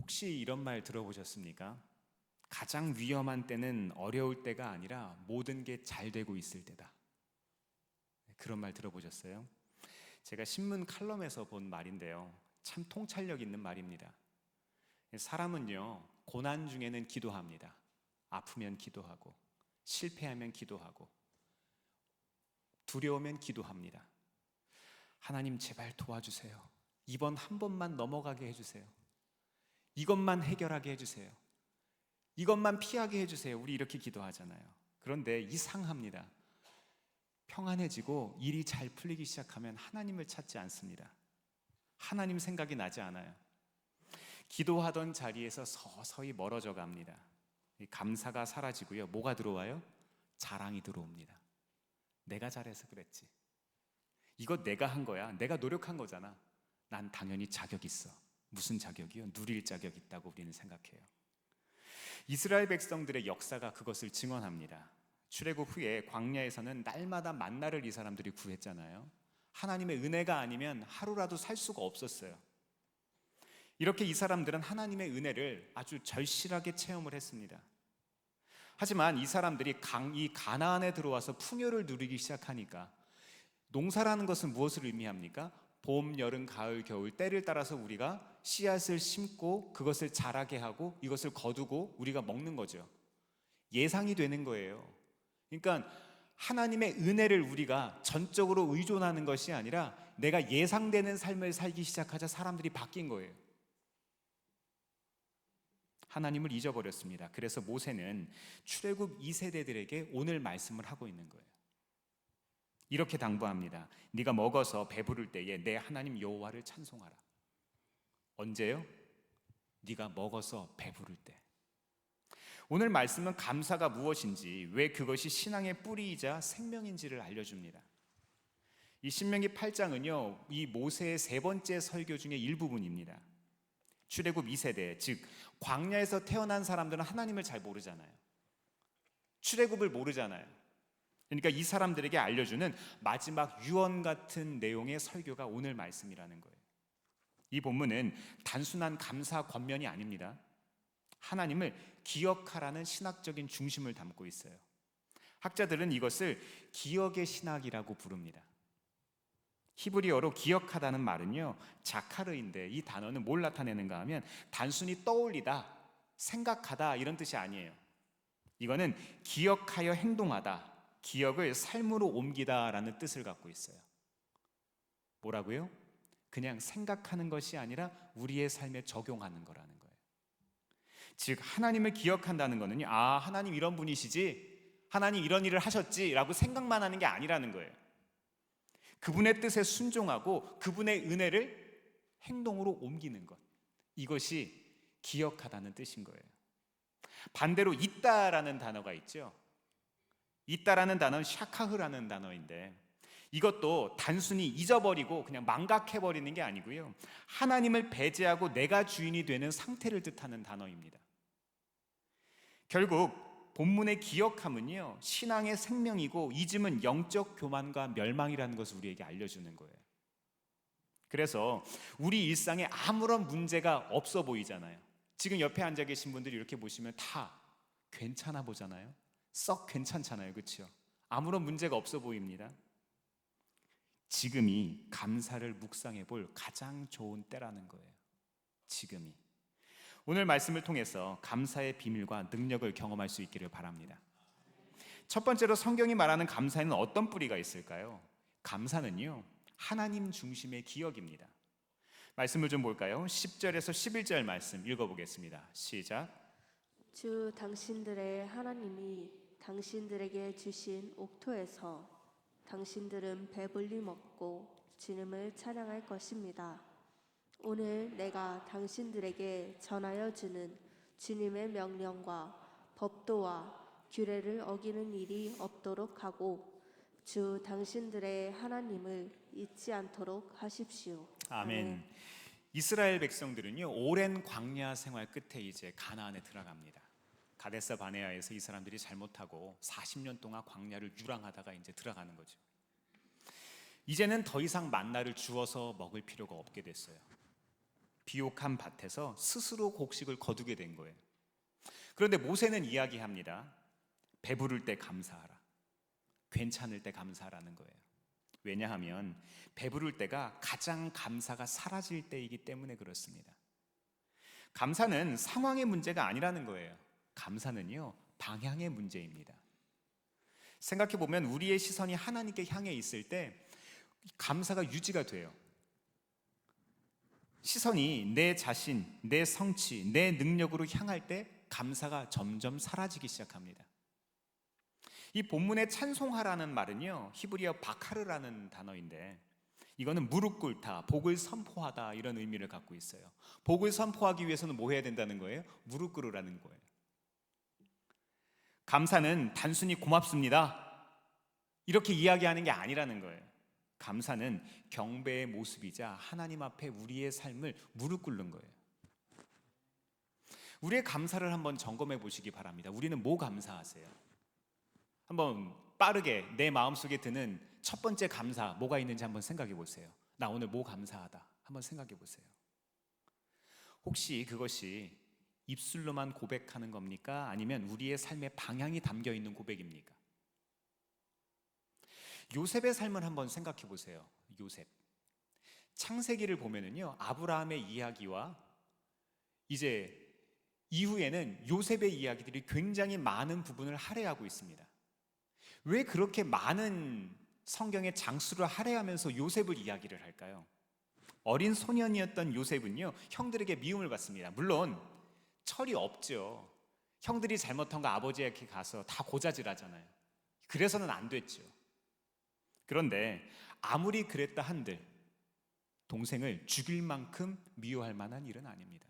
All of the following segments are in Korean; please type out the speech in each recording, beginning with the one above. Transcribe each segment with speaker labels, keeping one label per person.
Speaker 1: 혹시 이런 말 들어보셨습니까? 가장 위험한 때는 어려울 때가 아니라 모든 게 잘 되고 있을 때다. 그런 말 들어보셨어요? 제가 신문 칼럼에서 본 말인데요, 참 통찰력 있는 말입니다. 사람은요, 고난 중에는 기도합니다. 아프면 기도하고, 실패하면 기도하고, 두려우면 기도합니다. 하나님 제발 도와주세요. 이번 한 번만 넘어가게 해주세요. 이것만 해결하게 해주세요. 이것만 피하게 해주세요. 우리 이렇게 기도하잖아요. 그런데 이상합니다. 평안해지고 일이 잘 풀리기 시작하면 하나님을 찾지 않습니다. 하나님 생각이 나지 않아요. 기도하던 자리에서 서서히 멀어져 갑니다. 감사가 사라지고요. 뭐가 들어와요? 자랑이 들어옵니다. 내가 잘해서 그랬지. 이거 내가 한 거야. 내가 노력한 거잖아. 난 당연히 자격 있어. 무슨 자격이요? 누릴 자격 있다고 우리는 생각해요. 이스라엘 백성들의 역사가 그것을 증언합니다. 출애굽 후에 광야에서는 날마다 만나를 이 사람들이 구했잖아요. 하나님의 은혜가 아니면 하루라도 살 수가 없었어요. 이렇게 이 사람들은 하나님의 은혜를 아주 절실하게 체험을 했습니다. 하지만 이 사람들이 이 가나안에 들어와서 풍요를 누리기 시작하니까, 농사라는 것은 무엇을 의미합니까? 봄, 여름, 가을, 겨울 때를 따라서 우리가 씨앗을 심고 그것을 자라게 하고 이것을 거두고 우리가 먹는 거죠. 예상이 되는 거예요. 그러니까 하나님의 은혜를 우리가 전적으로 의존하는 것이 아니라 내가 예상되는 삶을 살기 시작하자 사람들이 바뀐 거예요. 하나님을 잊어버렸습니다. 그래서 모세는 출애굽 2세대들에게 오늘 말씀을 하고 있는 거예요. 이렇게 당부합니다. 네가 먹어서 배부를 때에 내 하나님 여호와를 찬송하라. 언제요? 네가 먹어서 배부를 때. 오늘 말씀은 감사가 무엇인지, 왜 그것이 신앙의 뿌리이자 생명인지를 알려줍니다. 이 신명기 8장은요, 이 모세의 세 번째 설교 중에 일부분입니다. 출애굽 2세대, 즉 광야에서 태어난 사람들은 하나님을 잘 모르잖아요. 출애굽을 모르잖아요. 그러니까 이 사람들에게 알려주는 마지막 유언 같은 내용의 설교가 오늘 말씀이라는 거예요. 이 본문은 단순한 감사 권면이 아닙니다. 하나님을 기억하라는 신학적인 중심을 담고 있어요. 학자들은 이것을 기억의 신학이라고 부릅니다. 히브리어로 기억하다는 말은요, 자카르인데, 이 단어는 뭘 나타내는가 하면 단순히 떠올리다, 생각하다 이런 뜻이 아니에요. 이거는 기억하여 행동하다, 기억을 삶으로 옮기다라는 뜻을 갖고 있어요. 뭐라고요? 그냥 생각하는 것이 아니라 우리의 삶에 적용하는 거라는 거예요. 즉 하나님을 기억한다는 거는요, 아, 하나님 이런 분이시지, 하나님 이런 일을 하셨지 라고 생각만 하는 게 아니라는 거예요. 그분의 뜻에 순종하고 그분의 은혜를 행동으로 옮기는 것, 이것이 기억하다는 뜻인 거예요. 반대로 있다라는 단어가 있죠. 있다라는 단어는 샤카흐라는 단어인데, 이것도 단순히 잊어버리고 그냥 망각해버리는 게 아니고요, 하나님을 배제하고 내가 주인이 되는 상태를 뜻하는 단어입니다. 결국 본문의 기억함은요, 신앙의 생명이고 잊음은 영적 교만과 멸망이라는 것을 우리에게 알려주는 거예요. 그래서 우리 일상에 아무런 문제가 없어 보이잖아요. 지금 옆에 앉아 계신 분들이 이렇게 보시면 다 괜찮아 보잖아요. 썩 괜찮잖아요. 그렇죠? 아무런 문제가 없어 보입니다. 지금이 감사를 묵상해 볼 가장 좋은 때라는 거예요. 지금이. 오늘 말씀을 통해서 감사의 비밀과 능력을 경험할 수 있기를 바랍니다. 첫 번째로 성경이 말하는 감사에는 어떤 뿌리가 있을까요? 감사는요, 하나님 중심의 기억입니다. 말씀을 좀 볼까요? 10절에서 11절 말씀 읽어보겠습니다. 시작.
Speaker 2: 주 당신들의 하나님이 당신들에게 주신 옥토에서 당신들은 배불리 먹고 주님을 찬양할 것입니다. 오늘 내가 당신들에게 전하여 주는 주님의 명령과 법도와 규례를 어기는 일이 없도록 하고 주 당신들의 하나님을 잊지 않도록 하십시오.
Speaker 1: 아멘. 이스라엘 백성들은요, 오랜 광야 생활 끝에 이제 가나안에 들어갑니다. 가데스 바네아에서 이 사람들이 잘못하고 40년 동안 광야를 유랑하다가 이제 들어가는 거죠. 이제는 더 이상 만나를 주어서 먹을 필요가 없게 됐어요. 비옥한 밭에서 스스로 곡식을 거두게 된 거예요. 그런데 모세는 이야기합니다. 배부를 때 감사하라. 괜찮을 때 감사하라는 거예요. 왜냐하면 배부를 때가 가장 감사가 사라질 때이기 때문에 그렇습니다. 감사는 상황의 문제가 아니라는 거예요. 감사는요, 방향의 문제입니다. 생각해 보면 우리의 시선이 하나님께 향해 있을 때 감사가 유지가 돼요. 시선이 내 자신, 내 성취, 내 능력으로 향할 때 감사가 점점 사라지기 시작합니다. 이 본문의 찬송하라는 말은요, 히브리어 바카르라는 단어인데 이거는 무릎 꿇다, 복을 선포하다 이런 의미를 갖고 있어요. 복을 선포하기 위해서는 뭐 해야 된다는 거예요? 무릎 꿇으라는 거예요. 감사는 단순히 고맙습니다 이렇게 이야기하는 게 아니라는 거예요. 감사는 경배의 모습이자 하나님 앞에 우리의 삶을 무릎 꿇는 거예요. 우리의 감사를 한번 점검해 보시기 바랍니다. 우리는 뭐 감사하세요? 한번 빠르게 내 마음속에 드는 첫 번째 감사 뭐가 있는지 한번 생각해 보세요. 나 오늘 뭐 감사하다 한번 생각해 보세요. 혹시 그것이 입술로만 고백하는 겁니까? 아니면 우리의 삶의 방향이 담겨 있는 고백입니까? 요셉의 삶을 한번 생각해 보세요. 요셉. 창세기를 보면은요, 아브라함의 이야기와 이제 이후에는 요셉의 이야기들이 굉장히 많은 부분을 할애하고 있습니다. 왜 그렇게 많은 성경의 장수를 할애하면서 요셉을 이야기를 할까요? 어린 소년이었던 요셉은요, 형들에게 미움을 받습니다. 물론 철이 없죠. 형들이 잘못한 거 아버지에게 가서 다 고자질하잖아요. 그래서는 안 됐죠. 그런데 아무리 그랬다 한들 동생을 죽일 만큼 미워할 만한 일은 아닙니다.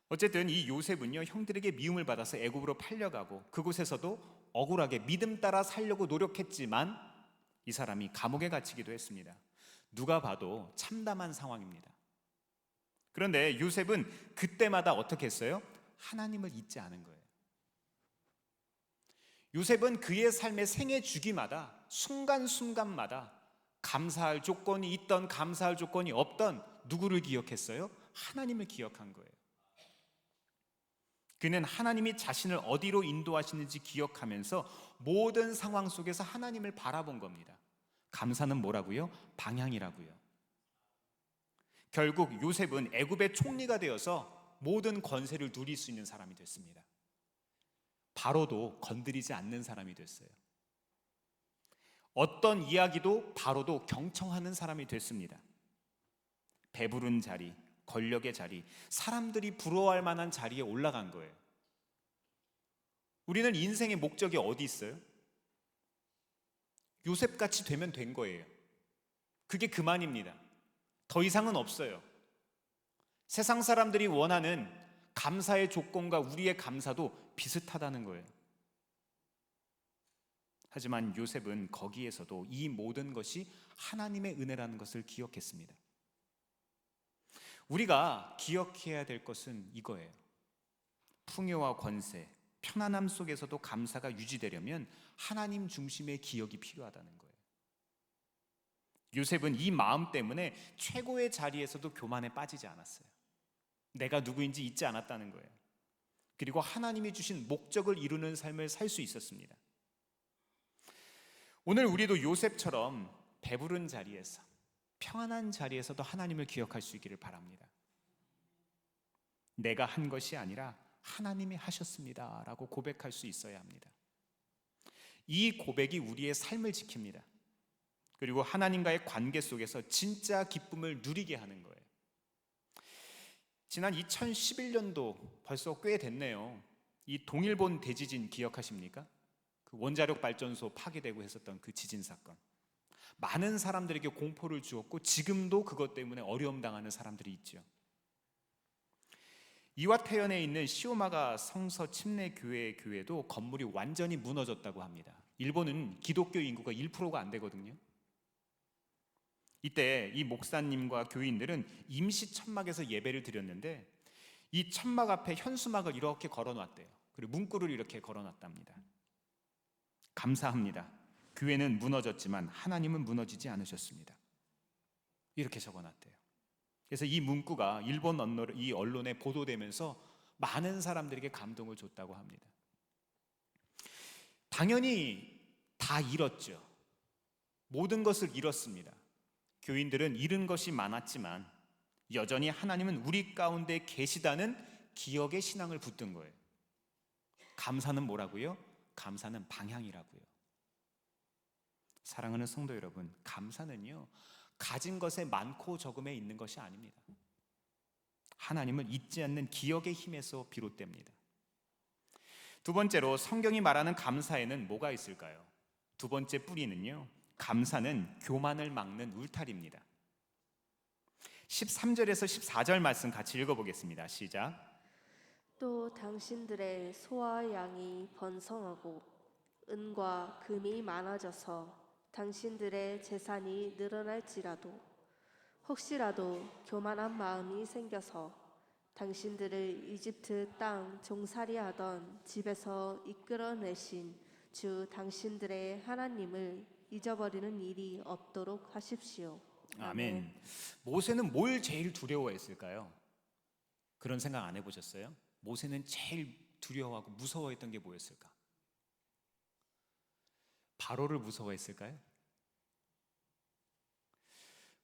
Speaker 1: 어쨌든 이 요셉은요, 형들에게 미움을 받아서 애굽으로 팔려가고 그곳에서도 억울하게 믿음 따라 살려고 노력했지만 이 사람이 감옥에 갇히기도 했습니다. 누가 봐도 참담한 상황입니다. 그런데 요셉은 그때마다 어떻게 했어요? 하나님을 잊지 않은 거예요. 요셉은 그의 삶의 생애 주기마다 순간순간마다 감사할 조건이 있던 감사할 조건이 없던 누구를 기억했어요? 하나님을 기억한 거예요. 그는 하나님이 자신을 어디로 인도하시는지 기억하면서 모든 상황 속에서 하나님을 바라본 겁니다. 감사는 뭐라고요? 방향이라고요. 결국 요셉은 애굽의 총리가 되어서 모든 권세를 누릴 수 있는 사람이 됐습니다. 바로도 건드리지 않는 사람이 됐어요. 어떤 이야기도 바로도 경청하는 사람이 됐습니다. 배부른 자리, 권력의 자리, 사람들이 부러워할 만한 자리에 올라간 거예요. 우리는 인생의 목적이 어디 있어요? 요셉같이 되면 된 거예요. 그게 그만입니다. 더 이상은 없어요. 세상 사람들이 원하는 감사의 조건과 우리의 감사도 비슷하다는 거예요. 하지만 요셉은 거기에서도 이 모든 것이 하나님의 은혜라는 것을 기억했습니다. 우리가 기억해야 될 것은 이거예요. 풍요와 권세, 편안함 속에서도 감사가 유지되려면 하나님 중심의 기억이 필요하다는 거예요. 요셉은 이 마음 때문에 최고의 자리에서도 교만에 빠지지 않았어요. 내가 누구인지 잊지 않았다는 거예요. 그리고 하나님이 주신 목적을 이루는 삶을 살 수 있었습니다. 오늘 우리도 요셉처럼 배부른 자리에서 평안한 자리에서도 하나님을 기억할 수 있기를 바랍니다. 내가 한 것이 아니라 하나님이 하셨습니다 라고 고백할 수 있어야 합니다. 이 고백이 우리의 삶을 지킵니다. 그리고 하나님과의 관계 속에서 진짜 기쁨을 누리게 하는 거예요. 지난 2011년도 벌써 꽤 됐네요. 이 동일본 대지진 기억하십니까? 그 원자력 발전소 파괴되고 했었던 그 지진 사건. 많은 사람들에게 공포를 주었고 지금도 그것 때문에 어려움 당하는 사람들이 있죠. 이와테현에 있는 시오마가 성서 침례 교회도 건물이 완전히 무너졌다고 합니다. 일본은 기독교 인구가 1%가 안 되거든요. 이때 이 목사님과 교인들은 임시 천막에서 예배를 드렸는데 이 천막 앞에 현수막을 이렇게 걸어놨대요. 그리고 문구를 이렇게 걸어놨답니다. 감사합니다. 교회는 무너졌지만 하나님은 무너지지 않으셨습니다. 이렇게 적어놨대요. 그래서 이 문구가 일본 이 언론에 보도되면서 많은 사람들에게 감동을 줬다고 합니다. 당연히 다 잃었죠. 모든 것을 잃었습니다. 교인들은 잃은 것이 많았지만 여전히 하나님은 우리 가운데 계시다는 기억의 신앙을 붙든 거예요. 감사는 뭐라고요? 감사는 방향이라고요. 사랑하는 성도 여러분, 감사는요, 가진 것에 많고 적음에 있는 것이 아닙니다. 하나님을 잊지 않는 기억의 힘에서 비롯됩니다. 두 번째로 성경이 말하는 감사에는 뭐가 있을까요? 두 번째 뿌리는요, 감사는 교만을 막는 울타리입니다. 13절에서 14절 말씀 같이 읽어보겠습니다. 시작.
Speaker 2: 또 당신들의 소와 양이 번성하고 은과 금이 많아져서 당신들의 재산이 늘어날지라도 혹시라도 교만한 마음이 생겨서 당신들을 이집트 땅 종살이하던 집에서 이끌어내신 주 당신들의 하나님을 잊어버리는 일이 없도록 하십시오.
Speaker 1: 아멘. 모세는 뭘 제일 두려워했을까요? 그런 생각 안 해보셨어요? 모세는 제일 두려워하고 무서워했던 게 뭐였을까? 바로를 무서워했을까요?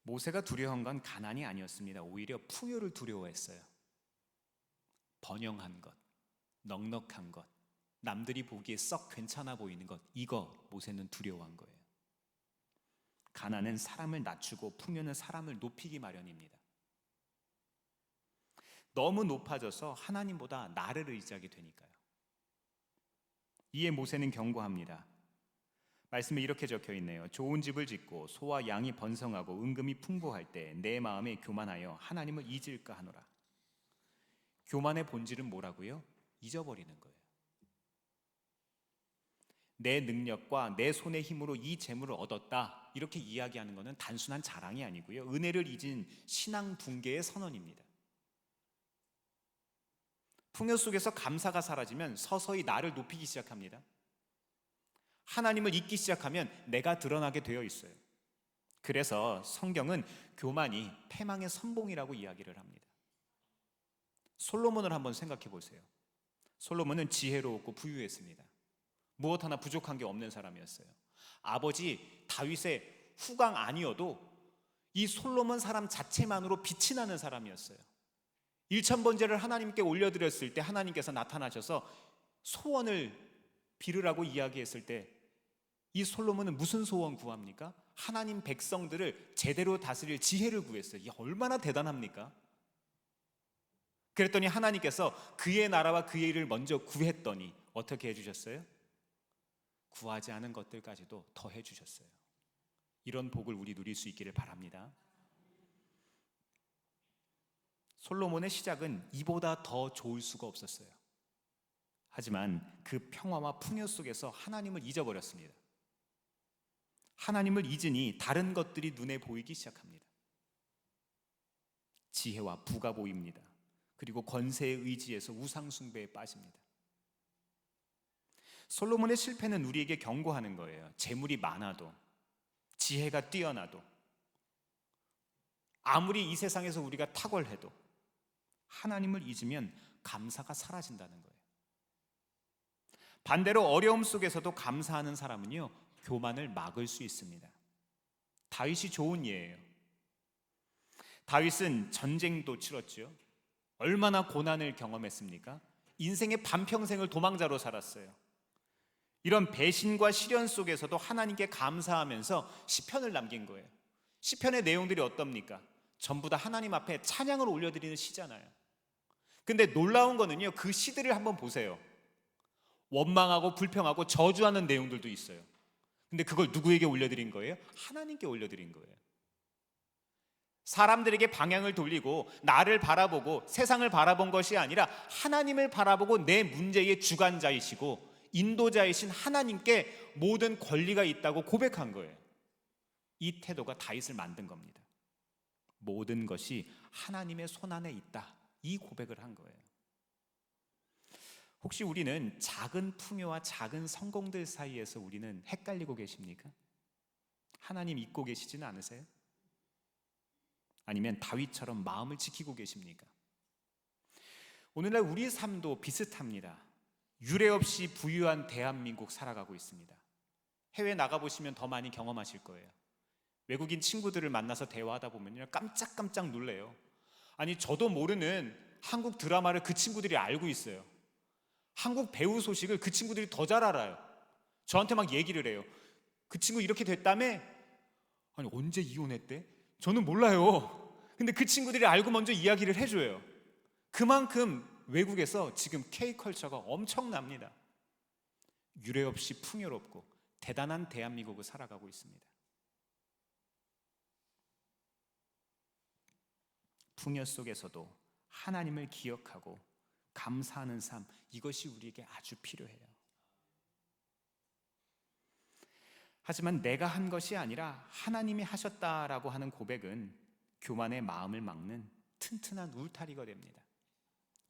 Speaker 1: 모세가 두려워한 건 가난이 아니었습니다. 오히려 풍요를 두려워했어요. 번영한 것, 넉넉한 것, 남들이 보기에 썩 괜찮아 보이는 것, 이거 모세는 두려워한 거예요. 가난은 사람을 낮추고 풍요는 사람을 높이기 마련입니다. 너무 높아져서 하나님보다 나를 의지하게 되니까요. 이에 모세는 경고합니다. 말씀에 이렇게 적혀 있네요. 좋은 집을 짓고 소와 양이 번성하고 은금이 풍부할 때 내 마음에 교만하여 하나님을 잊을까 하노라. 교만의 본질은 뭐라고요? 잊어버리는 거예요. 내 능력과 내 손의 힘으로 이 재물을 얻었다, 이렇게 이야기하는 것은 단순한 자랑이 아니고요, 은혜를 잊은 신앙 붕괴의 선언입니다. 풍요 속에서 감사가 사라지면 서서히 나를 높이기 시작합니다. 하나님을 잊기 시작하면 내가 드러나게 되어 있어요. 그래서 성경은 교만이 패망의 선봉이라고 이야기를 합니다. 솔로몬을 한번 생각해 보세요. 솔로몬은 지혜로웠고 부유했습니다. 무엇 하나 부족한 게 없는 사람이었어요. 아버지 다윗의 후광 아니어도 이 솔로몬 사람 자체만으로 빛이 나는 사람이었어요. 일천번제를 하나님께 올려드렸을 때 하나님께서 나타나셔서 소원을 빌으라고 이야기했을 때 이 솔로몬은 무슨 소원 구합니까? 하나님 백성들을 제대로 다스릴 지혜를 구했어요. 이게 얼마나 대단합니까? 그랬더니 하나님께서 그의 나라와 그의 일을 먼저 구했더니 어떻게 해주셨어요? 구하지 않은 것들까지도 더해 주셨어요. 이런 복을 우리 누릴 수 있기를 바랍니다. 솔로몬의 시작은 이보다 더 좋을 수가 없었어요. 하지만 그 평화와 풍요 속에서 하나님을 잊어버렸습니다. 하나님을 잊으니 다른 것들이 눈에 보이기 시작합니다. 지혜와 부가 보입니다. 그리고 권세의 의지에서 우상 숭배에 빠집니다. 솔로몬의 실패는 우리에게 경고하는 거예요. 재물이 많아도, 지혜가 뛰어나도, 아무리 이 세상에서 우리가 탁월해도 하나님을 잊으면 감사가 사라진다는 거예요. 반대로 어려움 속에서도 감사하는 사람은요, 교만을 막을 수 있습니다. 다윗이 좋은 예예요. 다윗은 전쟁도 치렀죠. 얼마나 고난을 경험했습니까? 인생의 반평생을 도망자로 살았어요. 이런 배신과 시련 속에서도 하나님께 감사하면서 시편을 남긴 거예요. 시편의 내용들이 어떻습니까? 전부 다 하나님 앞에 찬양을 올려드리는 시잖아요. 근데 놀라운 거는요, 그 시들을 한번 보세요. 원망하고 불평하고 저주하는 내용들도 있어요. 근데 그걸 누구에게 올려드린 거예요? 하나님께 올려드린 거예요. 사람들에게 방향을 돌리고 나를 바라보고 세상을 바라본 것이 아니라 하나님을 바라보고 내 문제의 주관자이시고 인도자이신 하나님께 모든 권리가 있다고 고백한 거예요. 이 태도가 다윗을 만든 겁니다. 모든 것이 하나님의 손안에 있다, 이 고백을 한 거예요. 혹시 우리는 작은 풍요와 작은 성공들 사이에서 우리는 헷갈리고 계십니까? 하나님 잊고 계시지는 않으세요? 아니면 다윗처럼 마음을 지키고 계십니까? 오늘날 우리 삶도 비슷합니다. 유례 없이 부유한 대한민국 살아가고 있습니다. 해외 나가보시면 더 많이 경험하실 거예요. 외국인 친구들을 만나서 대화하다 보면요, 깜짝깜짝 놀래요. 아니, 저도 모르는 한국 드라마를 그 친구들이 알고 있어요. 한국 배우 소식을 그 친구들이 더 잘 알아요. 저한테 막 얘기를 해요. 그 친구 이렇게 됐다며? 아니, 언제 이혼했대? 저는 몰라요. 근데 그 친구들이 알고 먼저 이야기를 해줘요. 그만큼 외국에서 지금 K컬처가 엄청납니다. 유례 없이 풍요롭고 대단한 대한민국을 살아가고 있습니다. 풍요 속에서도 하나님을 기억하고 감사하는 삶, 이것이 우리에게 아주 필요해요. 하지만 내가 한 것이 아니라 하나님이 하셨다라고 하는 고백은 교만의 마음을 막는 튼튼한 울타리가 됩니다.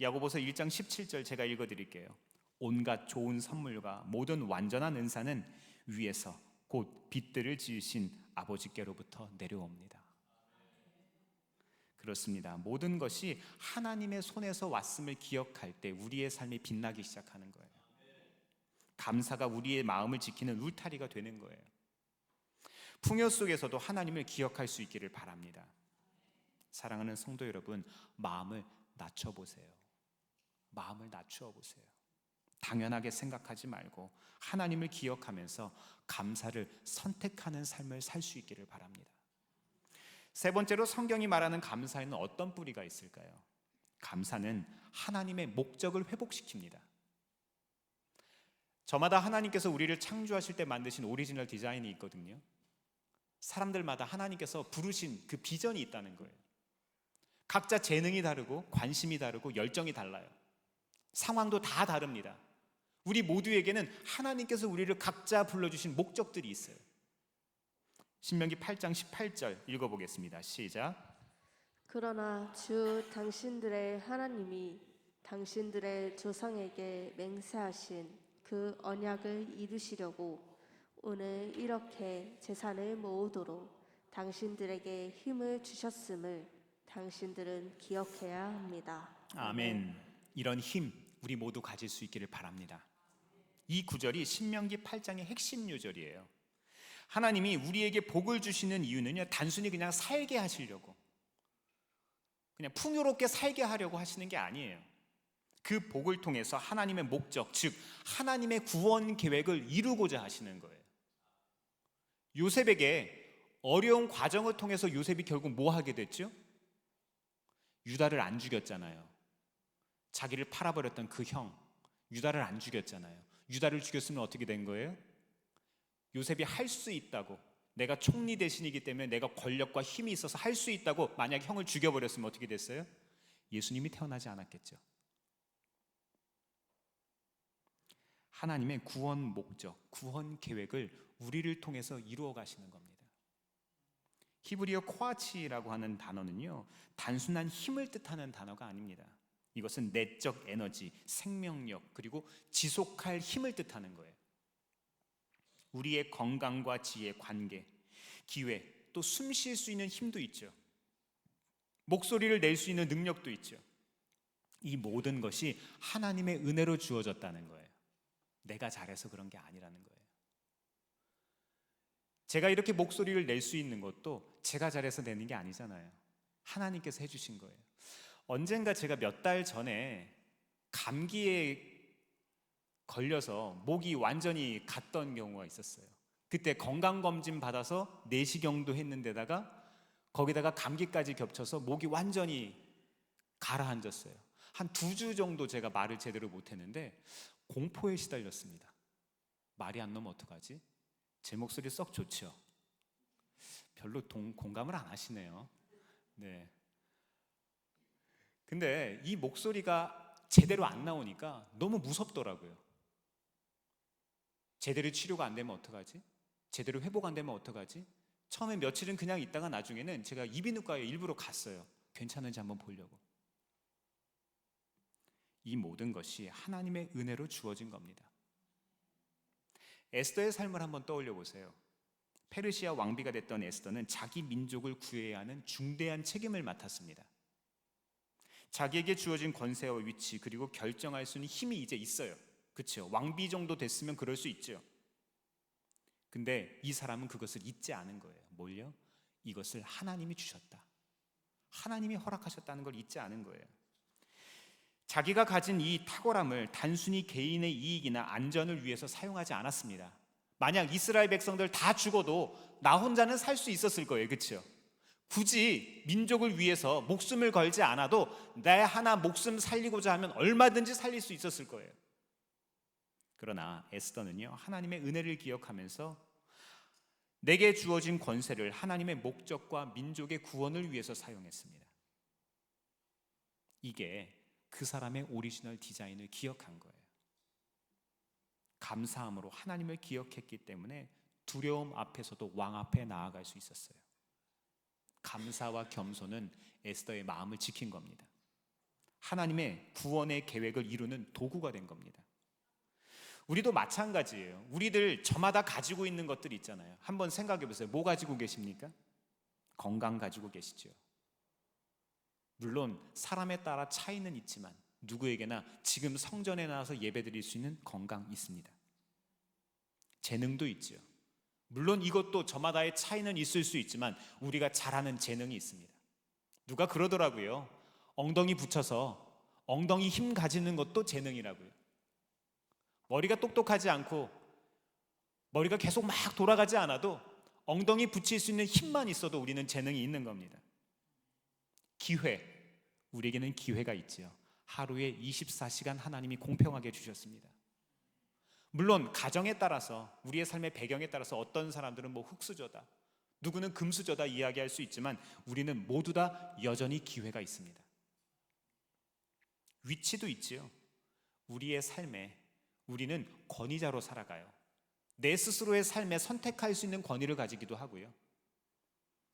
Speaker 1: 야고보서 1장 17절 제가 읽어드릴게요. 온갖 좋은 선물과 모든 완전한 은사는 위에서 곧 빛들을 지으신 아버지께로부터 내려옵니다. 그렇습니다. 모든 것이 하나님의 손에서 왔음을 기억할 때 우리의 삶이 빛나기 시작하는 거예요. 감사가 우리의 마음을 지키는 울타리가 되는 거예요. 풍요 속에서도 하나님을 기억할 수 있기를 바랍니다. 사랑하는 성도 여러분, 마음을 낮춰보세요. 마음을 낮추어 보세요. 당연하게 생각하지 말고 하나님을 기억하면서 감사를 선택하는 삶을 살 수 있기를 바랍니다. 세 번째로 성경이 말하는 감사에는 어떤 뿌리가 있을까요? 감사는 하나님의 목적을 회복시킵니다. 저마다 하나님께서 우리를 창조하실 때 만드신 오리지널 디자인이 있거든요. 사람들마다 하나님께서 부르신 그 비전이 있다는 거예요. 각자 재능이 다르고 관심이 다르고 열정이 달라요. 상황도 다 다릅니다. 우리 모두에게는 하나님께서 우리를 각자 불러주신 목적들이 있어요. 신명기 8장 18절 읽어보겠습니다. 시작.
Speaker 2: 그러나 주 당신들의 하나님이 당신들의 조상에게 맹세하신 그 언약을 이루시려고 오늘 이렇게 재산을 모으도록 당신들에게 힘을 주셨음을 당신들은 기억해야 합니다.
Speaker 1: 아멘. 이런 힘 우리 모두 가질 수 있기를 바랍니다. 이 구절이 신명기 8장의 핵심 요절이에요. 하나님이 우리에게 복을 주시는 이유는요, 단순히 그냥 살게 하시려고, 그냥 풍요롭게 살게 하려고 하시는 게 아니에요. 그 복을 통해서 하나님의 목적, 즉 하나님의 구원 계획을 이루고자 하시는 거예요. 요셉에게 어려운 과정을 통해서 요셉이 결국 뭐 하게 됐죠? 유다를 안 죽였잖아요. 자기를 팔아버렸던 그 형 유다를 안 죽였잖아요. 유다를 죽였으면 어떻게 된 거예요? 요셉이 할 수 있다고, 내가 총리 대신이기 때문에 내가 권력과 힘이 있어서 할 수 있다고 만약 형을 죽여버렸으면 어떻게 됐어요? 예수님이 태어나지 않았겠죠. 하나님의 구원 목적, 구원 계획을 우리를 통해서 이루어 가시는 겁니다. 히브리어 코아치라고 하는 단어는요, 단순한 힘을 뜻하는 단어가 아닙니다. 이것은 내적 에너지, 생명력, 그리고 지속할 힘을 뜻하는 거예요. 우리의 건강과 지혜, 관계, 기회, 또 숨 쉴 수 있는 힘도 있죠. 목소리를 낼 수 있는 능력도 있죠. 이 모든 것이 하나님의 은혜로 주어졌다는 거예요. 내가 잘해서 그런 게 아니라는 거예요. 제가 이렇게 목소리를 낼 수 있는 것도 제가 잘해서 내는 게 아니잖아요. 하나님께서 해주신 거예요. 언젠가 제가 몇 달 전에 감기에 걸려서 목이 완전히 갔던 경우가 있었어요. 그때 건강검진 받아서 내시경도 했는데다가 거기다가 감기까지 겹쳐서 목이 완전히 가라앉았어요. 한 2주 정도 제가 말을 제대로 못했는데 공포에 시달렸습니다. 말이 안 나오면 어떡하지? 제 목소리 썩 좋죠? 별로 공감을 안 하시네요. 네. 근데 이 목소리가 제대로 안 나오니까 너무 무섭더라고요. 제대로 치료가 안 되면 어떡하지? 제대로 회복 안 되면 어떡하지? 처음에 며칠은 그냥 있다가 나중에는 제가 이비인후과에 일부러 갔어요. 괜찮은지 한번 보려고. 이 모든 것이 하나님의 은혜로 주어진 겁니다. 에스더의 삶을 한번 떠올려 보세요. 페르시아 왕비가 됐던 에스더는 자기 민족을 구해야 하는 중대한 책임을 맡았습니다. 자기에게 주어진 권세와 위치 그리고 결정할 수 있는 힘이 이제 있어요. 그렇죠? 왕비 정도 됐으면 그럴 수 있죠. 근데 이 사람은 그것을 잊지 않은 거예요. 뭘요? 이것을 하나님이 주셨다. 하나님이 허락하셨다는 걸 잊지 않은 거예요. 자기가 가진 이 탁월함을 단순히 개인의 이익이나 안전을 위해서 사용하지 않았습니다. 만약 이스라엘 백성들 다 죽어도 나 혼자는 살 수 있었을 거예요. 그렇죠? 굳이 민족을 위해서 목숨을 걸지 않아도 내 하나 목숨 살리고자 하면 얼마든지 살릴 수 있었을 거예요. 그러나 에스더는요, 하나님의 은혜를 기억하면서 내게 주어진 권세를 하나님의 목적과 민족의 구원을 위해서 사용했습니다. 이게 그 사람의 오리지널 디자인을 기억한 거예요. 감사함으로 하나님을 기억했기 때문에 두려움 앞에서도 왕 앞에 나아갈 수 있었어요. 감사와 겸손은 에스더의 마음을 지킨 겁니다. 하나님의 구원의 계획을 이루는 도구가 된 겁니다. 우리도 마찬가지예요. 우리들 저마다 가지고 있는 것들이 있잖아요. 한번 생각해 보세요. 뭐 가지고 계십니까? 건강 가지고 계시죠. 물론 사람에 따라 차이는 있지만 누구에게나 지금 성전에 나와서 예배드릴 수 있는 건강 있습니다. 재능도 있죠. 물론 이것도 저마다의 차이는 있을 수 있지만 우리가 잘하는 재능이 있습니다. 누가 그러더라고요. 엉덩이 붙여서 엉덩이 힘 가지는 것도 재능이라고요. 머리가 똑똑하지 않고 머리가 계속 막 돌아가지 않아도 엉덩이 붙일 수 있는 힘만 있어도 우리는 재능이 있는 겁니다. 기회, 우리에게는 기회가 있지요. 하루에 24시간 하나님이 공평하게 주셨습니다. 물론 가정에 따라서 우리의 삶의 배경에 따라서 어떤 사람들은 뭐 흙수저다, 누구는 금수저다 이야기할 수 있지만 우리는 모두 다 여전히 기회가 있습니다. 위치도 있지요. 우리의 삶에 우리는 권위자로 살아가요. 내 스스로의 삶에 선택할 수 있는 권위를 가지기도 하고요.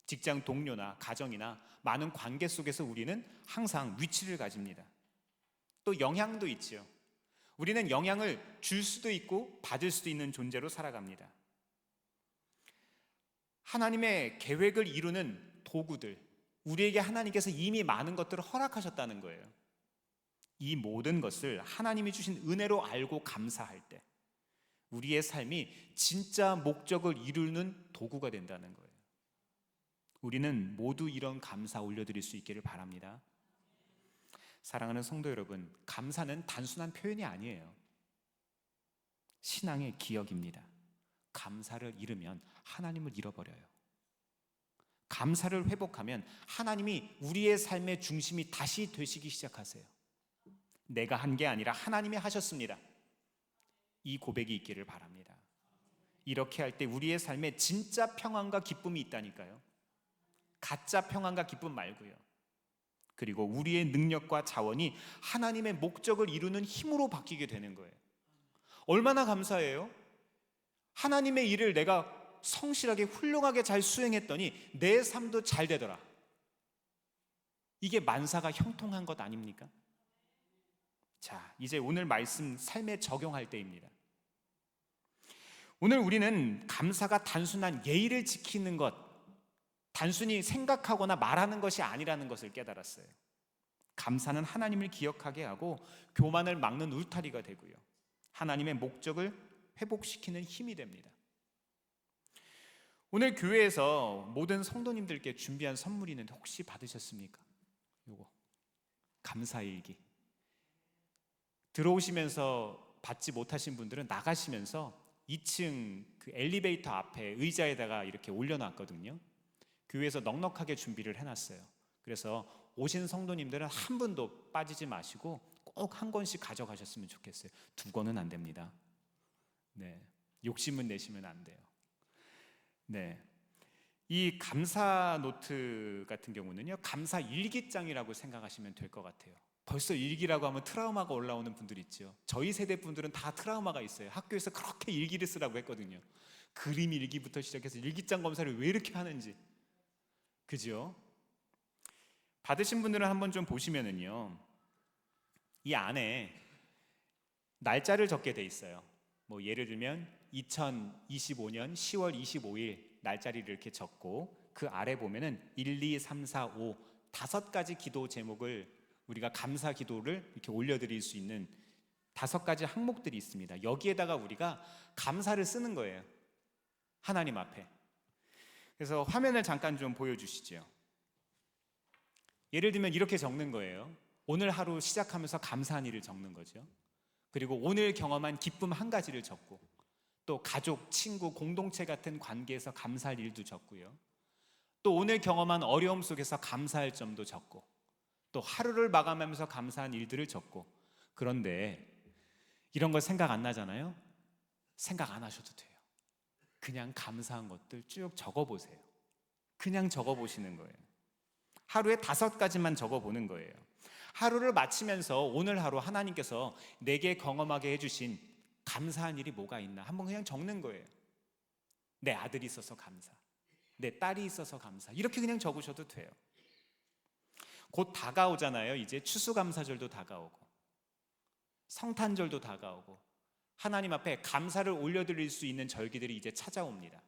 Speaker 1: 직장 동료나 가정이나 많은 관계 속에서 우리는 항상 위치를 가집니다. 또 영향도 있지요. 우리는 영향을 줄 수도 있고 받을 수도 있는 존재로 살아갑니다. 하나님의 계획을 이루는 도구들, 우리에게 하나님께서 이미 많은 것들을 허락하셨다는 거예요. 이 모든 것을 하나님이 주신 은혜로 알고 감사할 때 우리의 삶이 진짜 목적을 이루는 도구가 된다는 거예요. 우리는 모두 이런 감사 올려드릴 수 있기를 바랍니다. 사랑하는 성도 여러분, 감사는 단순한 표현이 아니에요. 신앙의 기억입니다. 감사를 잃으면 하나님을 잃어버려요. 감사를 회복하면 하나님이 우리의 삶의 중심이 다시 되시기 시작하세요. 내가 한 게 아니라 하나님이 하셨습니다. 이 고백이 있기를 바랍니다. 이렇게 할 때 우리의 삶에 진짜 평안과 기쁨이 있다니까요. 가짜 평안과 기쁨 말고요. 그리고 우리의 능력과 자원이 하나님의 목적을 이루는 힘으로 바뀌게 되는 거예요. 얼마나 감사해요? 하나님의 일을 내가 성실하게 훌륭하게 잘 수행했더니 내 삶도 잘 되더라. 이게 만사가 형통한 것 아닙니까? 자, 이제 오늘 말씀 삶에 적용할 때입니다. 오늘 우리는 감사가 단순한 예의를 지키는 것, 단순히 생각하거나 말하는 것이 아니라는 것을 깨달았어요. 감사는 하나님을 기억하게 하고 교만을 막는 울타리가 되고요. 하나님의 목적을 회복시키는 힘이 됩니다. 오늘 교회에서 모든 성도님들께 준비한 선물이 있는데 혹시 받으셨습니까? 요거 감사일기. 들어오시면서 받지 못하신 분들은 나가시면서 2층 그 엘리베이터 앞에 의자에다가 이렇게 올려놨거든요. 교회에서 넉넉하게 준비를 해놨어요. 그래서 오신 성도님들은 한 분도 빠지지 마시고 꼭 한 권씩 가져가셨으면 좋겠어요. 2권은 안 됩니다. 네, 욕심은 내시면 안 돼요. 네, 이 감사 노트 같은 경우는요, 감사 일기장이라고 생각하시면 될 것 같아요. 벌써 일기라고 하면 트라우마가 올라오는 분들 있죠. 저희 세대 분들은 다 트라우마가 있어요. 학교에서 그렇게 일기를 쓰라고 했거든요. 그림 일기부터 시작해서 일기장 검사를 왜 이렇게 하는지. 그죠? 받으신 분들은 한번 좀 보시면은요, 이 안에 날짜를 적게 돼 있어요. 뭐 예를 들면 2025년 10월 25일 날짜리를 이렇게 적고 그 아래 보면은 1, 2, 3, 4, 5 5가지 기도 제목을 우리가 감사 기도를 이렇게 올려드릴 수 있는 5가지 항목들이 있습니다. 여기에다가 우리가 감사를 쓰는 거예요. 하나님 앞에. 그래서 화면을 잠깐 좀 보여주시죠. 예를 들면 이렇게 적는 거예요. 오늘 하루 시작하면서 감사한 일을 적는 거죠. 그리고 오늘 경험한 기쁨 한 가지를 적고, 또 가족, 친구, 공동체 같은 관계에서 감사할 일도 적고요. 또 오늘 경험한 어려움 속에서 감사할 점도 적고, 또 하루를 마감하면서 감사한 일들을 적고. 그런데 이런 거 생각 안 나잖아요? 생각 안 하셔도 돼요. 그냥 감사한 것들 쭉 적어보세요. 그냥 적어보시는 거예요. 하루에 5가지만 적어보는 거예요. 하루를 마치면서 오늘 하루 하나님께서 내게 경험하게 해주신 감사한 일이 뭐가 있나 한번 그냥 적는 거예요. 내 아들이 있어서 감사, 내 딸이 있어서 감사, 이렇게 그냥 적으셔도 돼요. 곧 다가오잖아요. 이제 추수감사절도 다가오고 성탄절도 다가오고 하나님 앞에 감사를 올려드릴 수 있는 절기들이 이제 찾아옵니다.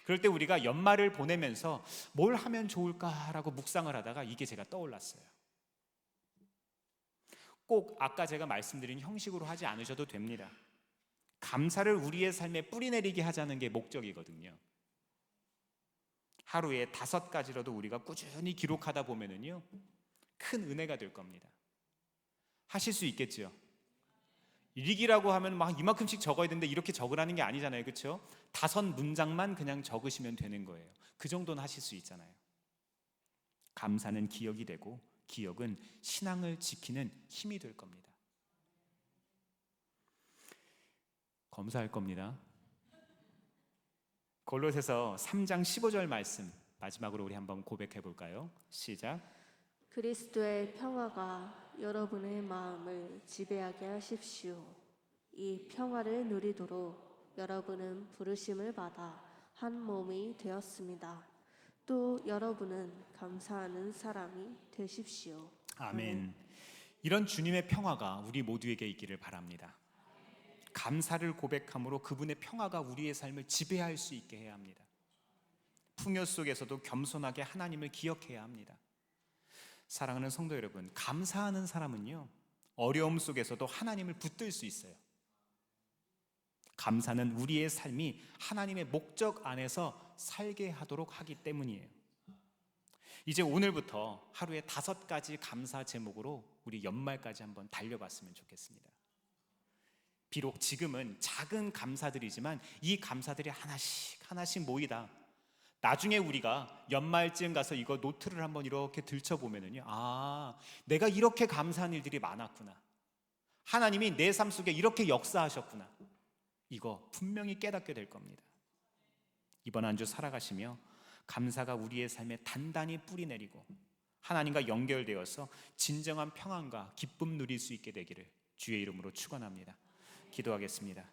Speaker 1: 그럴 때 우리가 연말을 보내면서 뭘 하면 좋을까라고 묵상을 하다가 이게 제가 떠올랐어요. 꼭 아까 제가 말씀드린 형식으로 하지 않으셔도 됩니다. 감사를 우리의 삶에 뿌리내리게 하자는 게 목적이거든요. 하루에 5가지라도 우리가 꾸준히 기록하다 보면은요, 큰 은혜가 될 겁니다. 하실 수 있겠죠? 일기라고 하면 막 이만큼씩 적어야 되는데 이렇게 적으라는 게 아니잖아요. 그렇죠? 5문장만 그냥 적으시면 되는 거예요. 그 정도는 하실 수 있잖아요. 감사는 기억이 되고 기억은 신앙을 지키는 힘이 될 겁니다. 검사할 겁니다. 골로새서 3장 15절 말씀 마지막으로 우리 한번 고백해 볼까요? 시작.
Speaker 2: 그리스도의 평화가 여러분의 마음을 지배하게 하십시오. 이 평화를 누리도록 여러분은 부르심을 받아 한 몸이 되었습니다. 또 여러분은 감사하는 사람이 되십시오.
Speaker 1: 아멘. 이런 주님의 평화가 우리 모두에게 있기를 바랍니다. 감사를 고백함으로 그분의 평화가 우리의 삶을 지배할 수 있게 해야 합니다. 풍요 속에서도 겸손하게 하나님을 기억해야 합니다. 사랑하는 성도 여러분, 감사하는 사람은요, 어려움 속에서도 하나님을 붙들 수 있어요. 감사는 우리의 삶이 하나님의 목적 안에서 살게 하도록 하기 때문이에요. 이제 오늘부터 하루에 5가지 감사 제목으로 우리 연말까지 한번 달려봤으면 좋겠습니다. 비록 지금은 작은 감사들이지만 이 감사들이 하나씩 모이다 나중에 우리가 연말쯤 가서 이거 노트를 한번 이렇게 들춰보면은요, 아, 내가 이렇게 감사한 일들이 많았구나, 하나님이 내 삶 속에 이렇게 역사하셨구나, 이거 분명히 깨닫게 될 겁니다. 이번 한 주 살아가시며 감사가 우리의 삶에 단단히 뿌리내리고 하나님과 연결되어서 진정한 평안과 기쁨 누릴 수 있게 되기를 주의 이름으로 축원합니다. 기도하겠습니다.